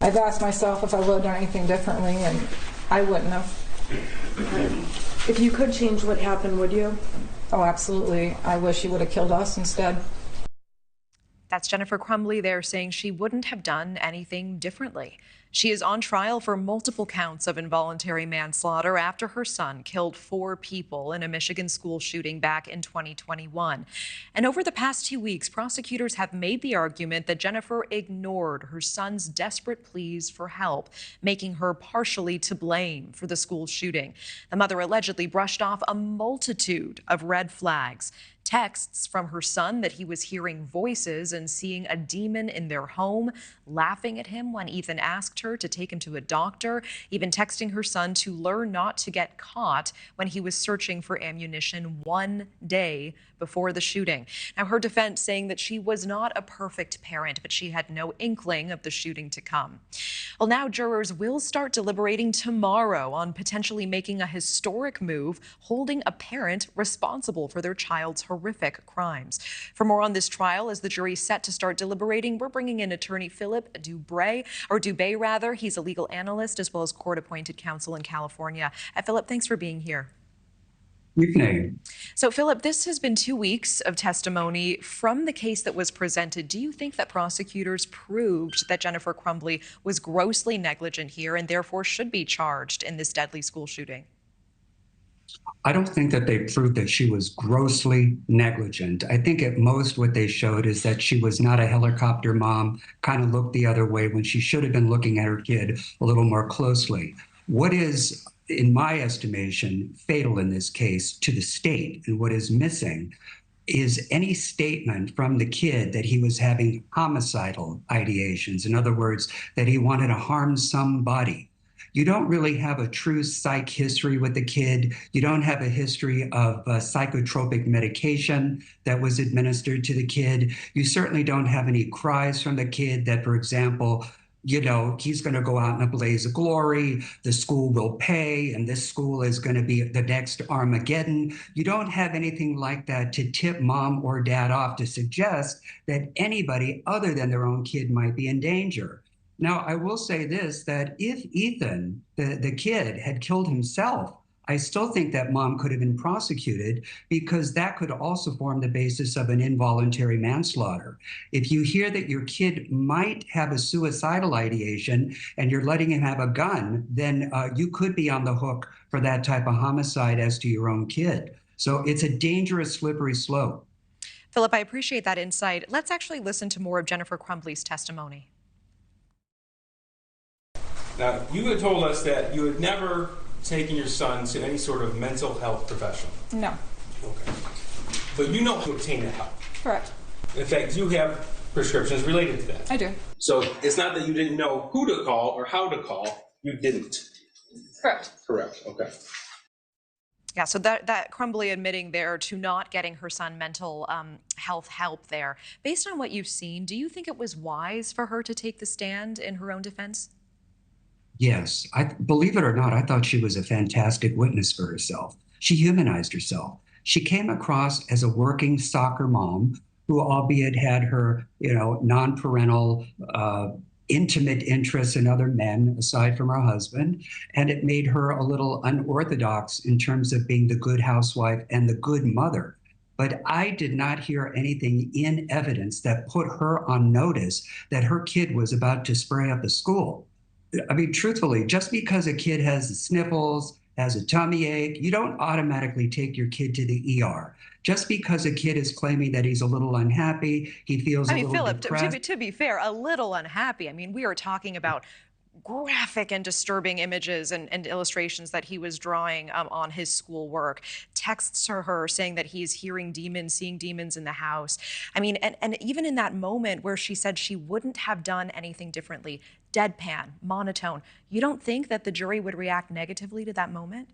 I've asked myself if I would have done anything differently, and I wouldn't have. If you could change what happened, would you? Oh, absolutely. I wish he would have killed us instead. That's Jennifer Crumbley there saying she wouldn't have done anything differently. She is on trial for multiple counts of involuntary manslaughter after her son killed 4 people in a Michigan school shooting back in 2021. And over the past 2 weeks, prosecutors have made the argument that Jennifer ignored her son's desperate pleas for help, making her partially to blame for the school shooting. The mother allegedly brushed off a multitude of red flags. Texts from her son that he was hearing voices and seeing a demon in their home, laughing at him when Ethan asked her to take him to a doctor, even texting her son to learn not to get caught when he was searching for ammunition 1 day before the shooting. Now, her defense saying that she was not a perfect parent, but she had no inkling of the shooting to come. Well, now jurors will start deliberating tomorrow on potentially making a historic move, holding a parent responsible for their child's horrific crimes. For more on this trial, as the jury is set to start deliberating, we're bringing in attorney Philip Dube. He's a legal analyst as well as court-appointed counsel in California. Philip, thanks for being here. Evening. So, Philip, this has been 2 weeks of testimony from the case that was presented. Do you think that prosecutors proved that Jennifer Crumbley was grossly negligent here and therefore should be charged in this deadly school shooting? I don't think that they proved that she was grossly negligent. I think at most what they showed is that she was not a helicopter mom, kind of looked the other way when she should have been looking at her kid a little more closely. What is, in my estimation, fatal in this case to the state, and what is missing, is any statement from the kid that he was having homicidal ideations. In other words, that he wanted to harm somebody. You don't really have a true psych history with the kid. You don't have a history of psychotropic medication that was administered to the kid. You certainly don't have any cries from the kid that, for example, you know, he's going to go out in a blaze of glory, the school will pay, and this school is going to be the next Armageddon. You don't have anything like that to tip mom or dad off to suggest that anybody other than their own kid might be in danger. Now, I will say this, that if Ethan, the kid, had killed himself, I still think that mom could have been prosecuted because that could also form the basis of an involuntary manslaughter. If you hear that your kid might have a suicidal ideation and you're letting him have a gun, then you could be on the hook for that type of homicide as to your own kid. So it's a dangerous, slippery slope. Philip, I appreciate that insight. Let's actually listen to more of Jennifer Crumbley's testimony. Now, you had told us that you had never taken your son to any sort of mental health professional. No. Okay. But you know how to obtain that help. Correct. In fact, you have prescriptions related to that. I do. So it's not that you didn't know who to call or how to call. You didn't. Correct. Correct. Okay. Yeah, so that Crumbley admitting there to not getting her son mental health help there. Based on what you've seen, do you think it was wise for her to take the stand in her own defense? Yes, believe it or not, I thought she was a fantastic witness for herself. She humanized herself. She came across as a working soccer mom who, albeit had her, non-parental, intimate interests in other men aside from her husband, and it made her a little unorthodox in terms of being the good housewife and the good mother. But I did not hear anything in evidence that put her on notice that her kid was about to spray up the school. I mean, truthfully, just because a kid has the sniffles, has a tummy ache, you don't automatically take your kid to the ER. Just because a kid is claiming that he's a little unhappy, he feels a little depressed. Philip, to be fair, a little unhappy. I mean, we are talking about graphic and disturbing images and illustrations that he was drawing on his schoolwork. Texts to her saying that he's hearing demons, seeing demons in the house. I mean, and even in that moment where she said she wouldn't have done anything differently, deadpan, monotone, you don't think that the jury would react negatively to that moment?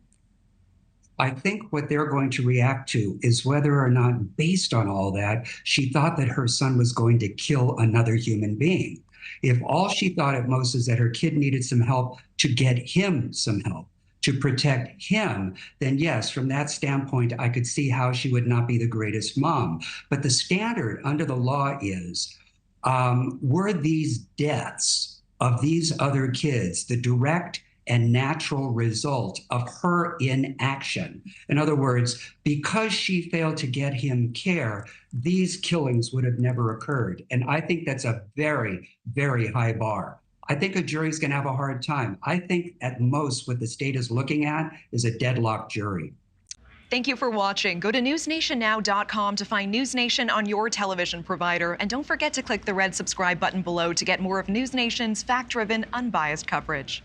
I think what they're going to react to is whether or not, based on all that, she thought that her son was going to kill another human being. If all she thought at most is that her kid needed some help to get him some help, to protect him, then yes, from that standpoint, I could see how she would not be the greatest mom. But the standard under the law is, were these deaths of these other kids the direct and natural result of her inaction. In other words, because she failed to get him care, these killings would have never occurred. And I think that's a very, very high bar. I think a jury's going to have a hard time. I think at most what the state is looking at is a deadlocked jury. Thank you for watching. Go to newsnationnow.com to find News Nation on your television provider. And don't forget to click the red subscribe button below to get more of News Nation's fact-driven, unbiased coverage.